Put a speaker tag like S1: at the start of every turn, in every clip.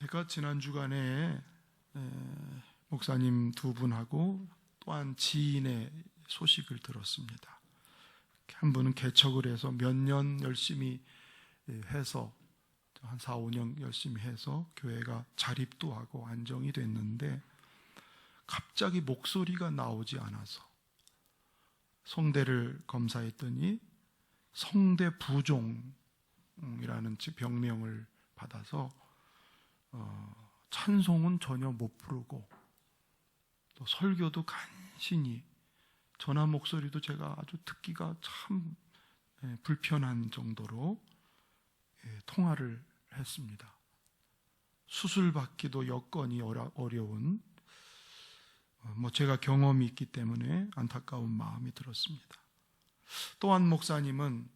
S1: 제가 지난 주간에 목사님 두 분하고 또한 지인의 소식을 들었습니다. 한 분은 개척을 해서 몇 년 열심히 해서 한 4, 5년 열심히 해서 교회가 자립도 하고 안정이 됐는데 갑자기 목소리가 나오지 않아서 성대를 검사했더니 성대부종이라는 병명을 받아서 찬송은 전혀 못 부르고 또 설교도 간신히 전화 목소리도 제가 아주 듣기가 참 불편한 정도로 통화를 했습니다. 수술 받기도 여건이 어려운 제가 경험이 있기 때문에 안타까운 마음이 들었습니다. 또 한 목사님은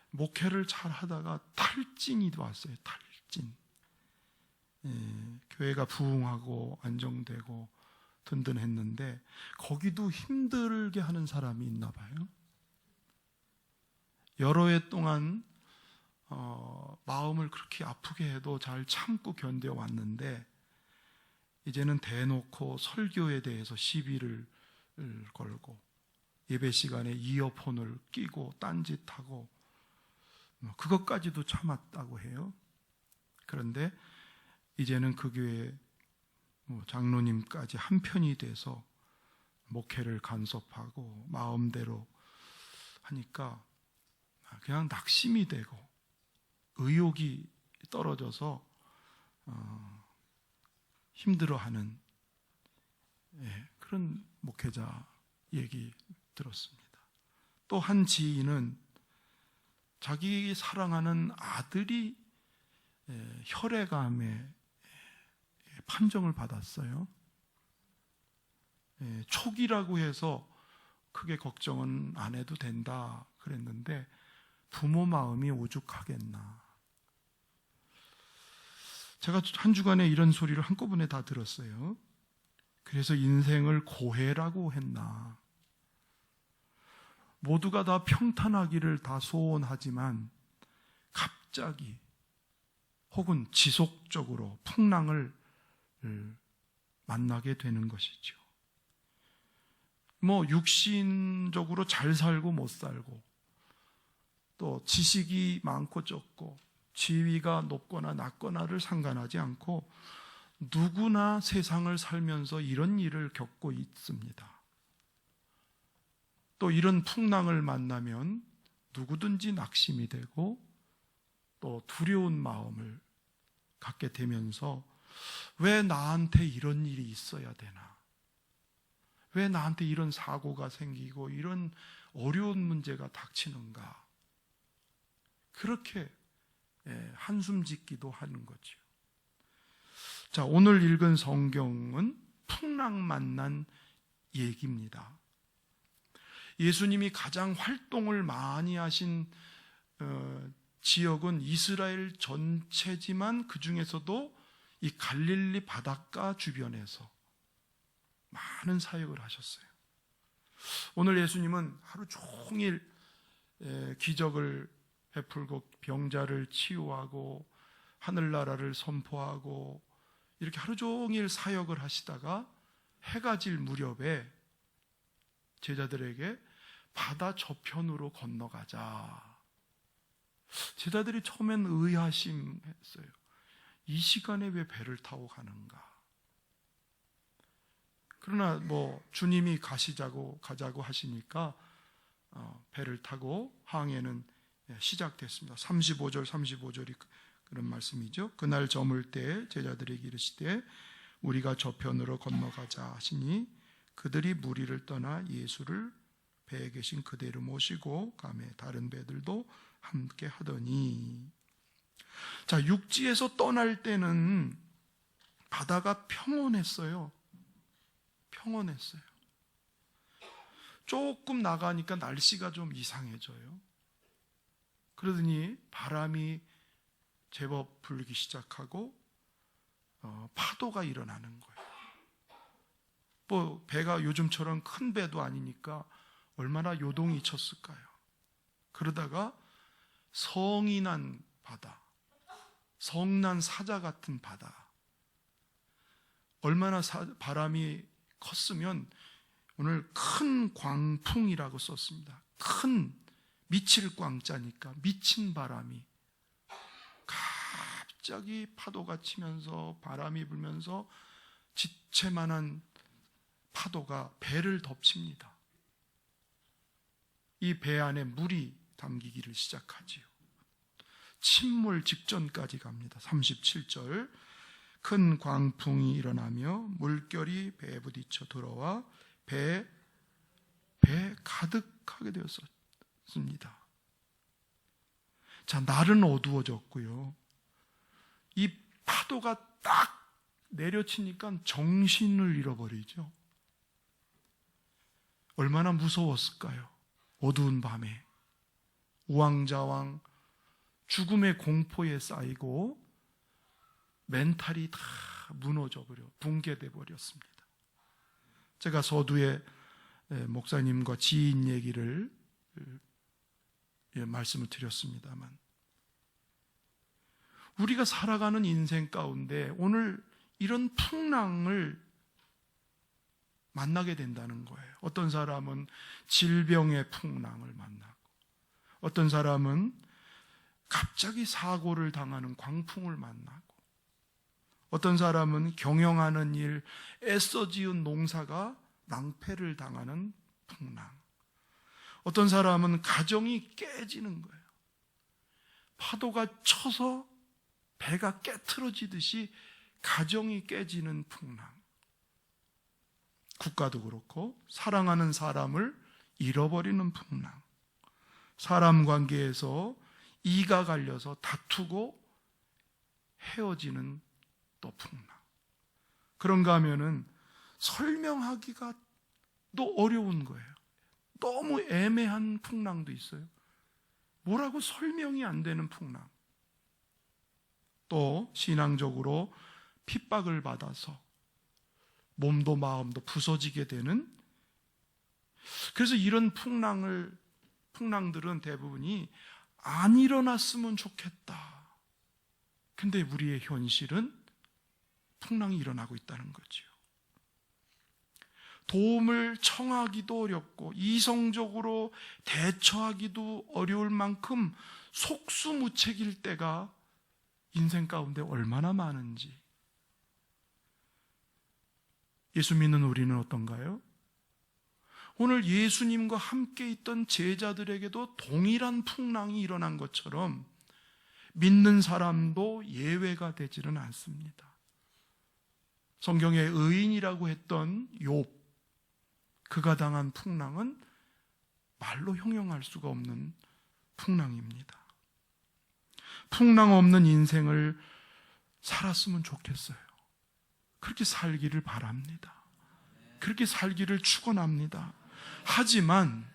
S1: 목회를 잘 하다가 탈진이 왔어요. 탈진. 교회가 부흥하고 안정되고 든든했는데 거기도 힘들게 하는 사람이 있나 봐요. 여러 해 동안 마음을 그렇게 아프게 해도 잘 참고 견뎌왔는데 이제는 대놓고 설교에 대해서 시비를 걸고 예배 시간에 이어폰을 끼고 딴짓하고 그것까지도 참았다고 해요. 그런데 이제는 그 교회 장로님까지 한편이 돼서 목회를 간섭하고 마음대로 하니까 그냥 낙심이 되고 의욕이 떨어져서 힘들어하는 그런 목회자 얘기 들었습니다. 또 한 지인은 자기 사랑하는 아들이 혈액암에 판정을 받았어요. 초기라고 해서 크게 걱정은 안 해도 된다 그랬는데 부모 마음이 오죽하겠나. 제가 한 주간에 이런 소리를 한꺼번에 다 들었어요. 그래서 인생을 고해라고 했나. 모두가 다 평탄하기를 다 소원하지만 갑자기 혹은 지속적으로 풍랑을 만나게 되는 것이죠. 육신적으로 잘 살고 못 살고 또 지식이 많고 적고 지위가 높거나 낮거나를 상관하지 않고 누구나 세상을 살면서 이런 일을 겪고 있습니다. 또 이런 풍랑을 만나면 누구든지 낙심이 되고 또 두려운 마음을 갖게 되면서 왜 나한테 이런 일이 있어야 되나? 왜 나한테 이런 사고가 생기고 이런 어려운 문제가 닥치는가? 그렇게 한숨 짓기도 하는 거죠. 자, 오늘 읽은 성경은 풍랑 만난 얘기입니다. 예수님이 가장 활동을 많이 하신 지역은 이스라엘 전체지만 그 중에서도 이 갈릴리 바닷가 주변에서 많은 사역을 하셨어요. 오늘 예수님은 하루 종일 기적을 베풀고 병자를 치유하고 하늘나라를 선포하고 이렇게 하루 종일 사역을 하시다가 해가 질 무렵에 제자들에게 바다 저편으로 건너가자. 제자들이 처음엔 의아심했어요. 이 시간에 왜 배를 타고 가는가? 그러나 주님이 가자고 하시니까 배를 타고 항해는 시작됐습니다. 35절이 그런 말씀이죠. 그날 저물 때 제자들에게 이르시되 우리가 저편으로 건너가자 하시니 그들이 무리를 떠나 예수를 배에 계신 그대로 모시고 가매 다른 배들도 함께 하더니. 자, 육지에서 떠날 때는 바다가 평온했어요. 조금 나가니까 날씨가 좀 이상해져요. 그러더니 바람이 제법 불기 시작하고 파도가 일어나는 거예요. 배가 요즘처럼 큰 배도 아니니까 얼마나 요동이 쳤을까요? 그러다가 성이 난 바다, 성난 사자 같은 바다, 얼마나 바람이 컸으면 오늘 큰 광풍이라고 썼습니다. 큰 미칠 광자니까 미친 바람이 갑자기 파도가 치면서 바람이 불면서 지체만한 파도가 배를 덮칩니다. 이 배 안에 물이 담기기를 시작하지요. 침몰 직전까지 갑니다. 37절. 큰 광풍이 일어나며 물결이 배에 부딪혀 들어와 배에 가득하게 되었습니다. 자, 날은 어두워졌고요. 이 파도가 딱 내려치니까 정신을 잃어버리죠. 얼마나 무서웠을까요? 어두운 밤에 우왕좌왕 죽음의 공포에 쌓이고 멘탈이 다 무너져버려 붕괴돼 버렸습니다. 제가 서두에 목사님과 지인 얘기를 말씀을 드렸습니다만, 우리가 살아가는 인생 가운데 오늘 이런 풍랑을 만나게 된다는 거예요. 어떤 사람은 질병의 풍랑을 만나고, 어떤 사람은 갑자기 사고를 당하는 광풍을 만나고, 어떤 사람은 경영하는 일, 애써 지은 농사가 낭패를 당하는 풍랑, 어떤 사람은 가정이 깨지는 거예요. 파도가 쳐서 배가 깨트러지듯이 가정이 깨지는 풍랑, 국가도 그렇고 사랑하는 사람을 잃어버리는 풍랑, 사람 관계에서 이가 갈려서 다투고 헤어지는 또 풍랑. 그런가 하면은 설명하기가 또 어려운 거예요. 너무 애매한 풍랑도 있어요. 뭐라고 설명이 안 되는 풍랑. 또 신앙적으로 핍박을 받아서 몸도 마음도 부서지게 되는, 그래서 이런 풍랑들은 대부분이 안 일어났으면 좋겠다. 근데 우리의 현실은 풍랑이 일어나고 있다는 거죠. 도움을 청하기도 어렵고 이성적으로 대처하기도 어려울 만큼 속수무책일 때가 인생 가운데 얼마나 많은지. 예수 믿는 우리는 어떤가요? 오늘 예수님과 함께 있던 제자들에게도 동일한 풍랑이 일어난 것처럼 믿는 사람도 예외가 되지는 않습니다. 성경에 의인이라고 했던 욥, 그가 당한 풍랑은 말로 형용할 수가 없는 풍랑입니다. 풍랑 없는 인생을 살았으면 좋겠어요. 그렇게 살기를 바랍니다. 그렇게 살기를 축원합니다. 하지만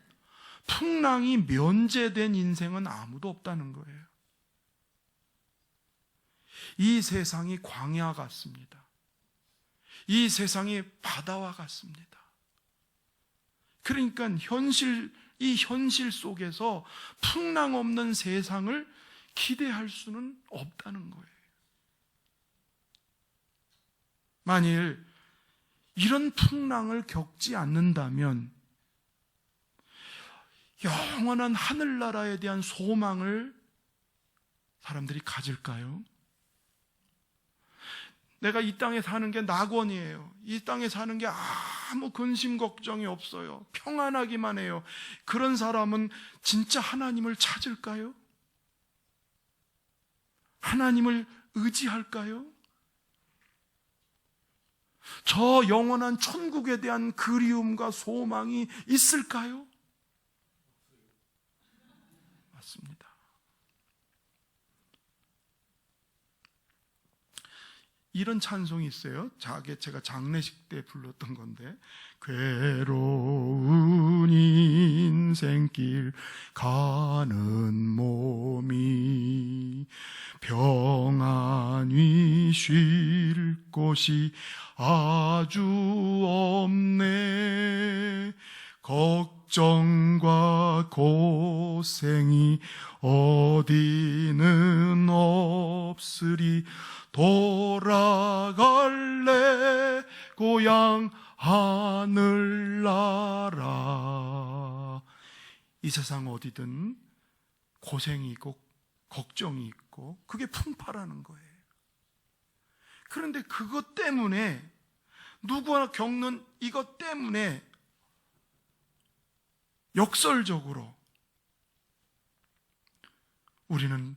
S1: 풍랑이 면제된 인생은 아무도 없다는 거예요. 이 세상이 광야 같습니다. 이 세상이 바다와 같습니다. 그러니까 이 현실 속에서 풍랑 없는 세상을 기대할 수는 없다는 거예요. 만일 이런 풍랑을 겪지 않는다면 영원한 하늘나라에 대한 소망을 사람들이 가질까요? 내가 이 땅에 사는 게 낙원이에요. 이 땅에 사는 게 아무 근심 걱정이 없어요. 평안하기만 해요. 그런 사람은 진짜 하나님을 찾을까요? 하나님을 의지할까요? 저 영원한 천국에 대한 그리움과 소망이 있을까요? 맞습니다. 이런 찬송이 있어요. 제가 장례식 때 불렀던 건데, 괴로운 인생길 가는 몸이 평안히 쉴 곳이 아주 없네. 걱정과 고생이 어디는 없으리. 돌아갈래 고향 하늘나라. 이 세상 어디든 고생이 있고 걱정이 있고 그게 풍파라는 거예요. 그런데 그것 때문에, 누구나 겪는 이것 때문에 역설적으로 우리는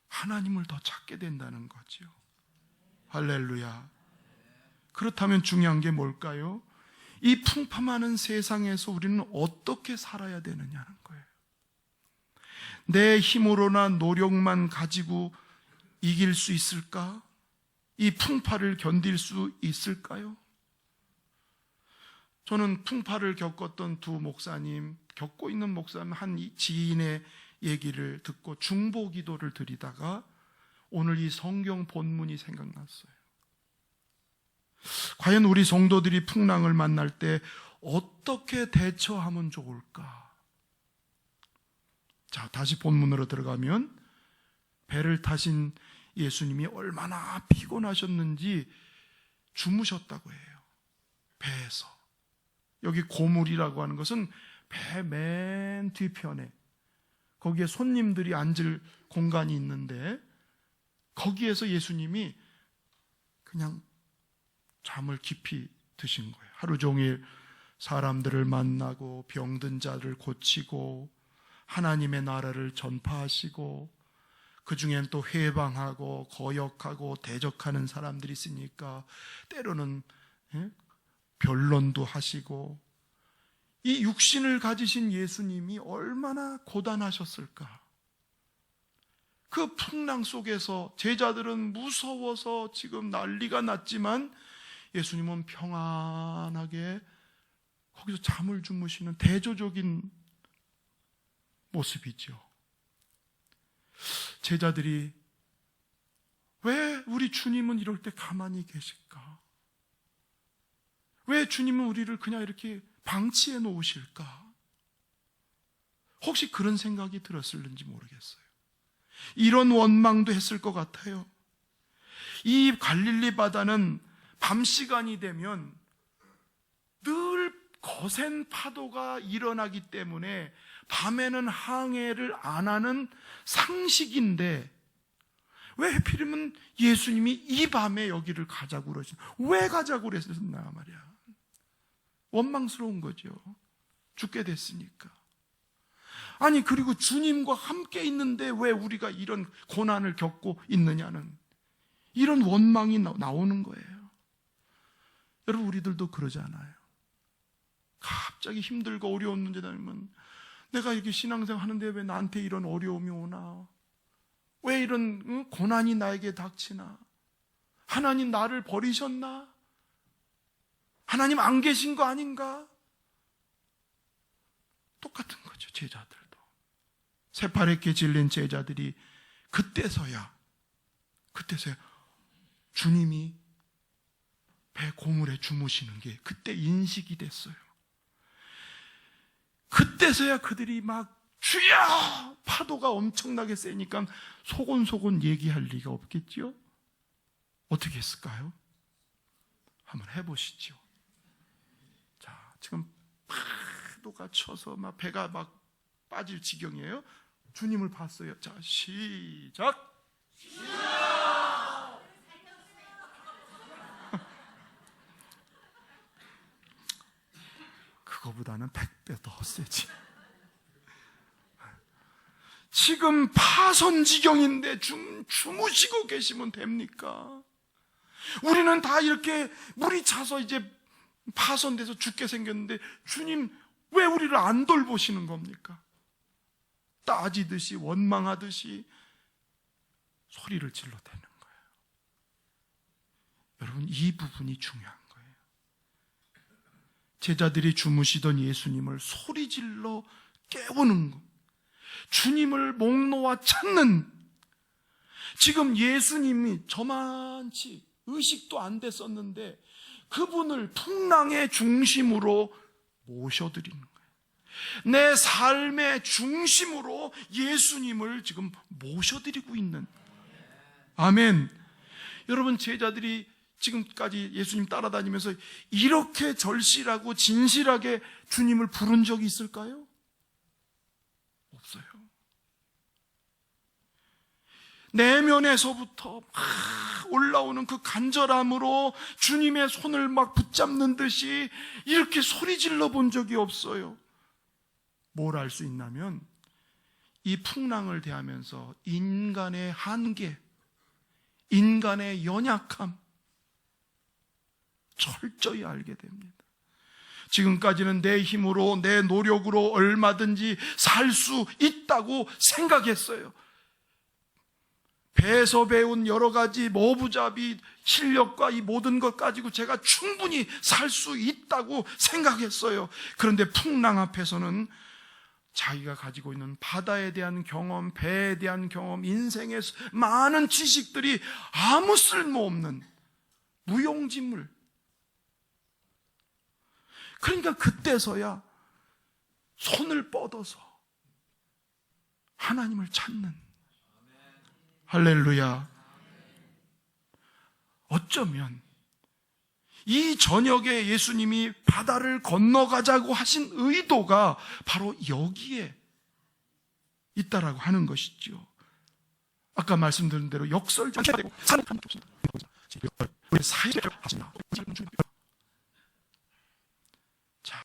S1: 하나님을 더 찾게 된다는 거죠. 할렐루야. 그렇다면 중요한 게 뭘까요? 이 풍파 많은 세상에서 우리는 어떻게 살아야 되느냐는 거예요. 내 힘으로나 노력만 가지고 이길 수 있을까? 이 풍파를 견딜 수 있을까요? 저는 풍파를 겪었던 두 목사님, 겪고 있는 목사님 한 지인의 얘기를 듣고 중보 기도를 드리다가 오늘 이 성경 본문이 생각났어요. 과연 우리 성도들이 풍랑을 만날 때 어떻게 대처하면 좋을까? 자, 다시 본문으로 들어가면 배를 타신 예수님이 얼마나 피곤하셨는지 주무셨다고 해요. 배에서. 여기 고물이라고 하는 것은 배 맨 뒤편에, 거기에 손님들이 앉을 공간이 있는데 거기에서 예수님이 그냥 잠을 깊이 드신 거예요. 하루 종일 사람들을 만나고 병든 자를 고치고 하나님의 나라를 전파하시고, 그 중엔 또 회방하고 거역하고 대적하는 사람들이 있으니까 때로는 변론도 하시고, 이 육신을 가지신 예수님이 얼마나 고단하셨을까. 그 풍랑 속에서 제자들은 무서워서 지금 난리가 났지만 예수님은 평안하게 거기서 잠을 주무시는 대조적인 모습이죠. 제자들이 왜 우리 주님은 이럴 때 가만히 계실까? 왜 주님은 우리를 그냥 이렇게 방치해 놓으실까? 혹시 그런 생각이 들었을는지 모르겠어요. 이런 원망도 했을 것 같아요. 이 갈릴리 바다는 밤 시간이 되면 늘 거센 파도가 일어나기 때문에 밤에는 항해를 안 하는 상식인데 왜 하필이면 예수님이 이 밤에 여기를 가자고 그러신, 왜 가자고 그랬었나 말이야. 원망스러운 거죠. 죽게 됐으니까. 아니, 그리고 주님과 함께 있는데 왜 우리가 이런 고난을 겪고 있느냐는 이런 원망이 나오는 거예요. 여러분, 우리들도 그러잖아요. 갑자기 힘들고 어려운 문제 되면 내가 이렇게 신앙생활 하는데 왜 나한테 이런 어려움이 오나? 왜 이런 고난이 나에게 닥치나? 하나님 나를 버리셨나? 하나님 안 계신 거 아닌가? 똑같은 거죠, 제자들도. 새파랗게 질린 제자들이 그때서야 주님이 배 고물에 주무시는 게 그때 인식이 됐어요. 그때서야 그들이 막 주여! 파도가 엄청나게 세니까 소곤소곤 얘기할 리가 없겠죠? 어떻게 했을까요? 한번 해보시죠. 자, 지금 파도가 쳐서 막 배가 막 빠질 지경이에요. 주님을 봤어요. 자, 시작! 그거보다는 100배 더 세지. 지금 파선지경인데 주무시고 계시면 됩니까? 우리는 다 이렇게 물이 차서 이제 파선돼서 죽게 생겼는데 주님 왜 우리를 안 돌보시는 겁니까? 따지듯이 원망하듯이 소리를 질러대는 거예요. 여러분, 이 부분이 중요한 거예요. 제자들이 주무시던 예수님을 소리질러 깨우는 것, 주님을 목 놓아 찾는, 지금 예수님이 저만치 의식도 안 됐었는데 그분을 풍랑의 중심으로 모셔드리는 거예요. 내 삶의 중심으로 예수님을 지금 모셔드리고 있는. 아멘. 여러분, 제자들이 지금까지 예수님 따라다니면서 이렇게 절실하고 진실하게 주님을 부른 적이 있을까요? 없어요. 내면에서부터 막 올라오는 그 간절함으로 주님의 손을 막 붙잡는 듯이 이렇게 소리 질러 본 적이 없어요. 뭘 알 수 있냐면 이 풍랑을 대하면서 인간의 한계, 인간의 연약함 철저히 알게 됩니다. 지금까지는 내 힘으로, 내 노력으로 얼마든지 살 수 있다고 생각했어요. 배에서 배운 여러 가지 머부잡이 실력과 이 모든 것 가지고 제가 충분히 살 수 있다고 생각했어요. 그런데 풍랑 앞에서는 자기가 가지고 있는 바다에 대한 경험, 배에 대한 경험, 인생의 많은 지식들이 아무 쓸모없는 무용지물. 그러니까 그때서야 손을 뻗어서 하나님을 찾는, 할렐루야. 어쩌면 이 저녁에 예수님이 바다를 건너가자고 하신 의도가 바로 여기에 있다라고 하는 것이죠. 아까 말씀드린 대로 역설적이고 되고 사는 게 없습니다. 우리 사회를 하시나. 자,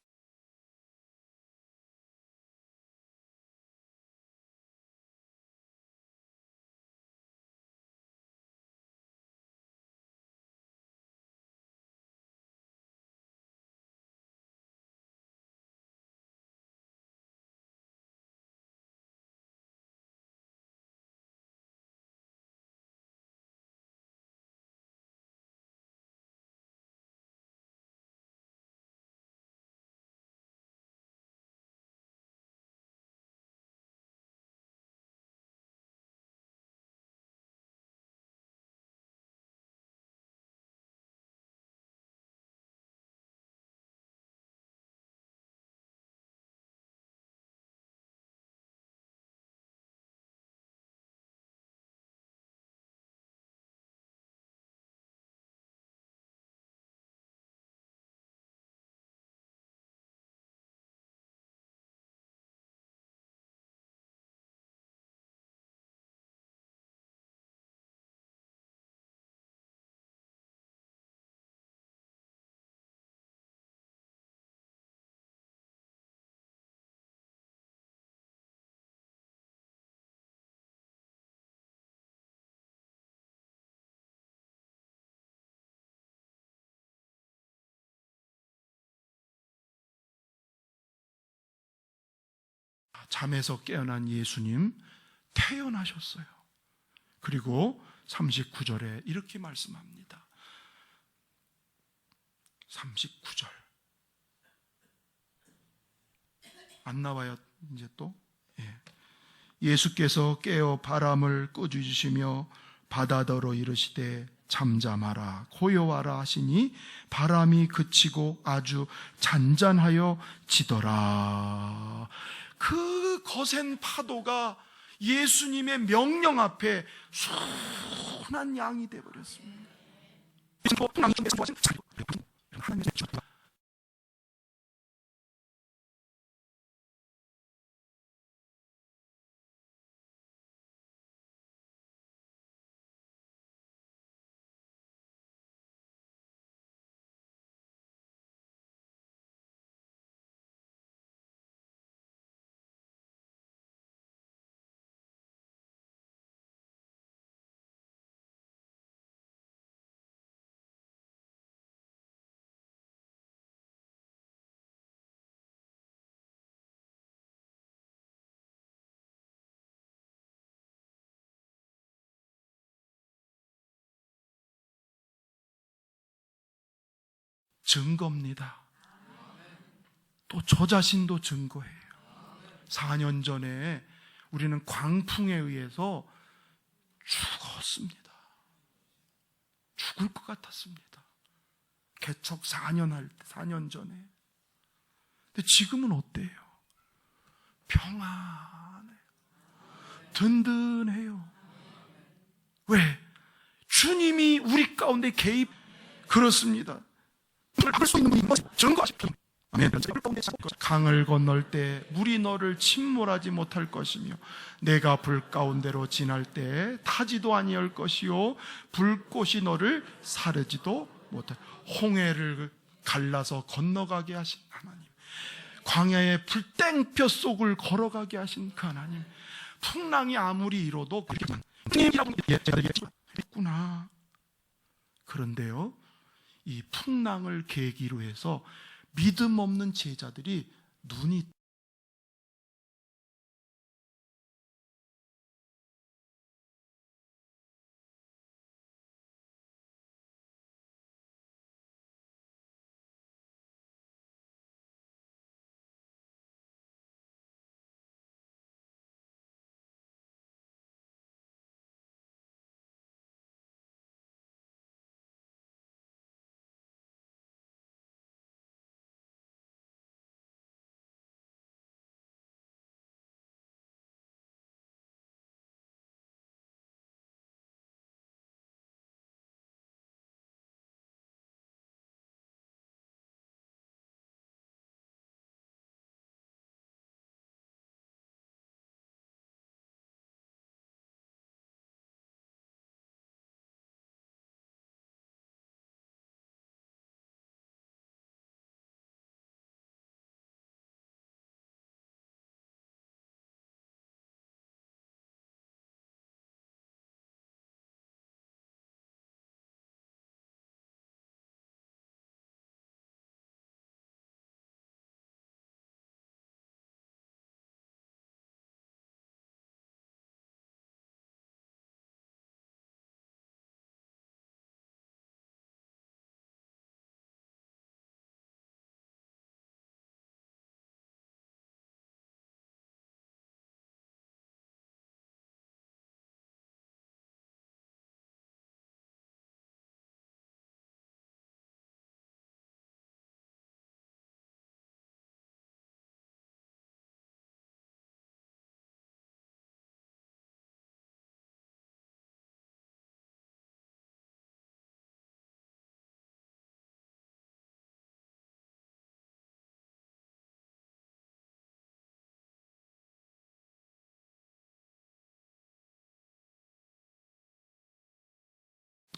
S1: 잠에서 깨어난 예수님 태어나셨어요. 그리고 39절에 이렇게 말씀합니다. 39절 안 나와요 이제 또? 예. 예수께서 깨어 바람을 꾸짖으시며 바다더러 이르시되 잠잠하라 고요하라 하시니 바람이 그치고 아주 잔잔하여 지더라. 그 거센 파도가 예수님의 명령 앞에 순한 양이 되어버렸습니다. 증거입니다. 또 저 자신도 증거예요. 4년 전에 우리는 광풍에 의해서 죽었습니다. 죽을 것 같았습니다. 개척 4년 전에. 근데 지금은 어때요? 평안해요. 든든해요. 왜? 주님이 우리 가운데 개입. 그렇습니다. 막을 수 있는 분이 것이 증거하십시오. 아멘. 강을 건널 때 물이 너를 침몰하지 못할 것이며 내가 불 가운데로 지날 때 타지도 아니할 것이요 불꽃이 너를 사르지도 못할. 홍해를 갈라서 건너가게 하신 하나님, 광야의 불땡볕 속을 걸어가게 하신 그 하나님, 풍랑이 아무리 일어도 그렇게만 있구나. 그런데요, 이 풍랑을 계기로 해서 믿음 없는 제자들이 눈이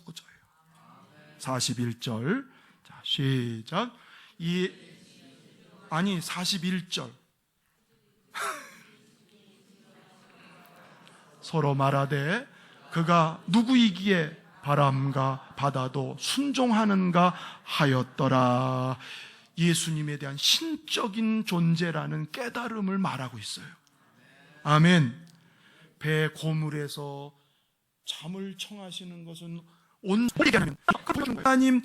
S1: 꺼져요. 41절. 자, 시작. 41절. 서로 말하되 그가 누구이기에 바람과 바다도 순종하는가 하였더라. 예수님에 대한 신적인 존재라는 깨달음을 말하고 있어요. 아멘. 배 고물에서 잠을 청하시는 것은 온 하나님,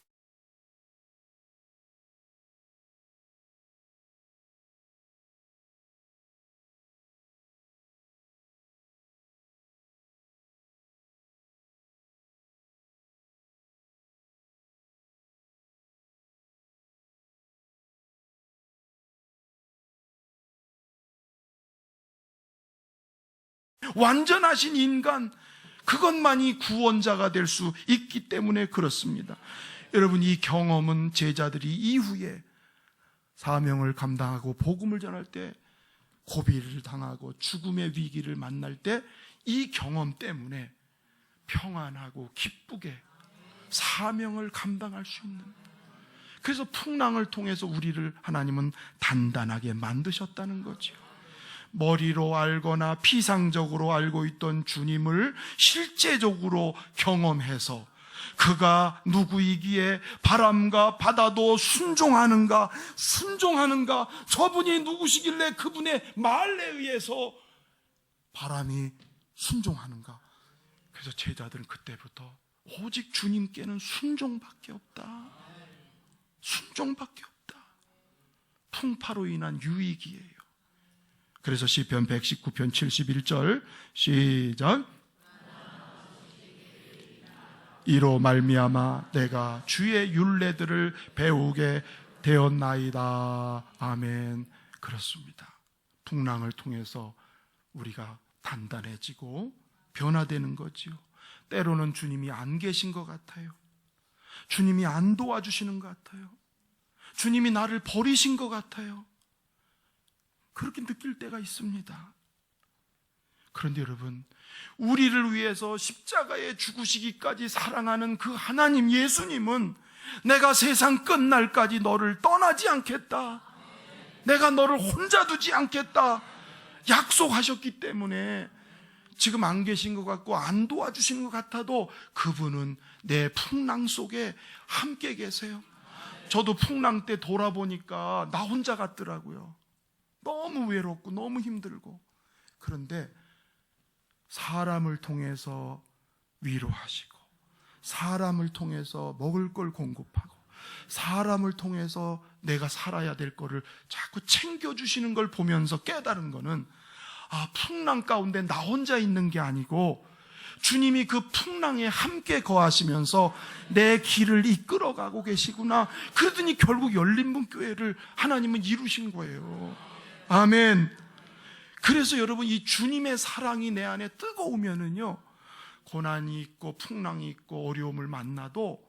S1: 완전하신 인간, 그것만이 구원자가 될 수 있기 때문에 그렇습니다. 여러분, 이 경험은 제자들이 이후에 사명을 감당하고 복음을 전할 때, 고비를 당하고 죽음의 위기를 만날 때 이 경험 때문에 평안하고 기쁘게 사명을 감당할 수 있는, 그래서 풍랑을 통해서 우리를 하나님은 단단하게 만드셨다는 거죠. 머리로 알거나 피상적으로 알고 있던 주님을 실제적으로 경험해서 그가 누구이기에 바람과 바다도 순종하는가, 저분이 누구시길래 그분의 말에 의해서 바람이 순종하는가. 그래서 제자들은 그때부터 오직 주님께는 순종밖에 없다. 순종밖에 없다. 풍파로 인한 유익이에요. 그래서 시편 119편 71절 시작. 이로 말미암아 내가 주의 율례들을 배우게 되었나이다. 아멘. 그렇습니다. 풍랑을 통해서 우리가 단단해지고 변화되는 거지요. 때로는 주님이 안 계신 것 같아요. 주님이 안 도와주시는 것 같아요. 주님이 나를 버리신 것 같아요. 그렇게 느낄 때가 있습니다. 그런데 여러분, 우리를 위해서 십자가에 죽으시기까지 사랑하는 그 하나님 예수님은 내가 세상 끝날까지 너를 떠나지 않겠다, 내가 너를 혼자 두지 않겠다 약속하셨기 때문에 지금 안 계신 것 같고 안 도와주시는 것 같아도 그분은 내 풍랑 속에 함께 계세요. 저도 풍랑 때 돌아보니까 나 혼자 같더라고요. 너무 외롭고 너무 힘들고. 그런데 사람을 통해서 위로하시고, 사람을 통해서 먹을 걸 공급하고, 사람을 통해서 내가 살아야 될 거를 자꾸 챙겨주시는 걸 보면서 깨달은 거는, 풍랑 가운데 나 혼자 있는 게 아니고 주님이 그 풍랑에 함께 거하시면서 내 길을 이끌어가고 계시구나. 그러더니 결국 열린문교회를 하나님은 이루신 거예요. 아멘. 그래서 여러분, 이 주님의 사랑이 내 안에 뜨거우면은요, 고난이 있고 풍랑이 있고 어려움을 만나도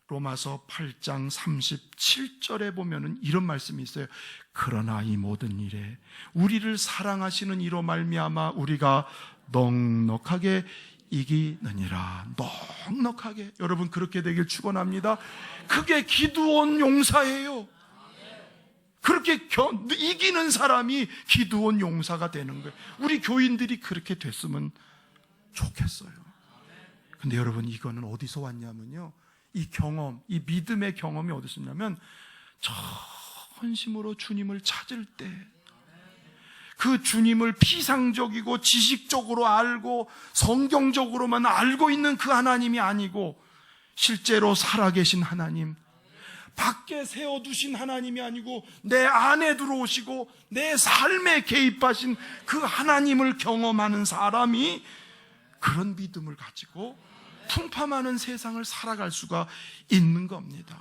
S1: 로마서 8장 37절에 보면은 이런 말씀이 있어요. 그러나 이 모든 일에 우리를 사랑하시는 이로 말미암아 우리가 넉넉하게 이기느니라. 넉넉하게. 여러분, 그렇게 되길 축원합니다. 그게 기드온 용사예요. 그렇게 이기는 사람이 기드온 용사가 되는 거예요. 우리 교인들이 그렇게 됐으면 좋겠어요. 근데 여러분, 이거는 어디서 왔냐면요, 이 경험, 이 믿음의 경험이 어디서 왔냐면 전심으로 주님을 찾을 때, 그 주님을 피상적이고 지식적으로 알고 성경적으로만 알고 있는 그 하나님이 아니고 실제로 살아계신 하나님, 밖에 세워두신 하나님이 아니고 내 안에 들어오시고 내 삶에 개입하신 그 하나님을 경험하는 사람이 그런 믿음을 가지고 풍파많은 세상을 살아갈 수가 있는 겁니다.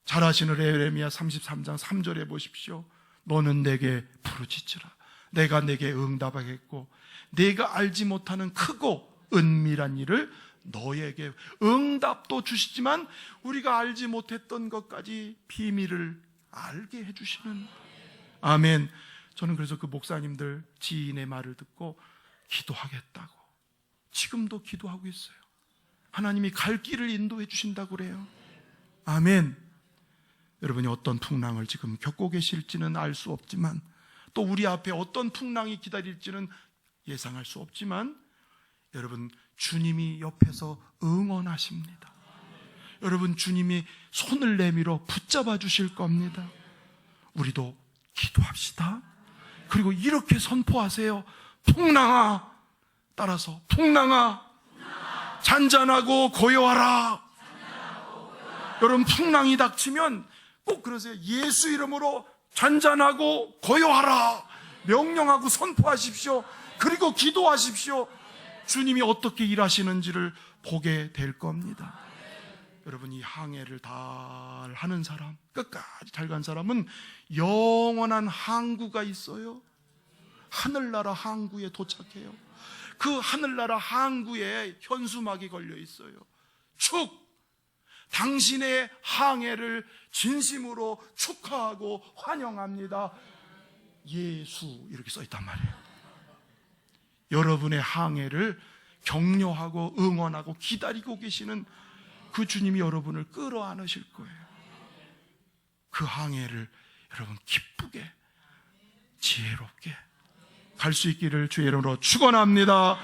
S1: 잘 아시는 예레미야 33장 3절에 보십시오. 너는 내게 부르짖으라. 내가 내게 응답하겠고 내가 알지 못하는 크고 은밀한 일을 너에게. 응답도 주시지만 우리가 알지 못했던 것까지 비밀을 알게 해주시는. 아멘. 저는 그래서 그 목사님들 지인의 말을 듣고 기도하겠다고 지금도 기도하고 있어요. 하나님이 갈 길을 인도해 주신다고 그래요. 아멘. 여러분이 어떤 풍랑을 지금 겪고 계실지는 알 수 없지만, 또 우리 앞에 어떤 풍랑이 기다릴지는 예상할 수 없지만, 여러분, 주님이 옆에서 응원하십니다. 여러분, 주님이 손을 내밀어 붙잡아 주실 겁니다. 우리도 기도합시다. 그리고 이렇게 선포하세요. 풍랑아, 따라서 풍랑아, 잔잔하고 고요하라. 여러분, 풍랑이 닥치면 꼭 그러세요. 예수 이름으로 잔잔하고 고요하라 명령하고 선포하십시오. 그리고 기도하십시오. 주님이 어떻게 일하시는지를 보게 될 겁니다. 여러분, 이 항해를 다 하는 사람, 끝까지 잘 간 사람은 영원한 항구가 있어요. 하늘나라 항구에 도착해요. 그 하늘나라 항구에 현수막이 걸려 있어요. 축! 당신의 항해를 진심으로 축하하고 환영합니다. 예수, 이렇게 써 있단 말이에요. 여러분의 항해를 격려하고 응원하고 기다리고 계시는 그 주님이 여러분을 끌어안으실 거예요. 그 항해를 여러분 기쁘게 지혜롭게 갈 수 있기를 주의 이름으로 축원합니다.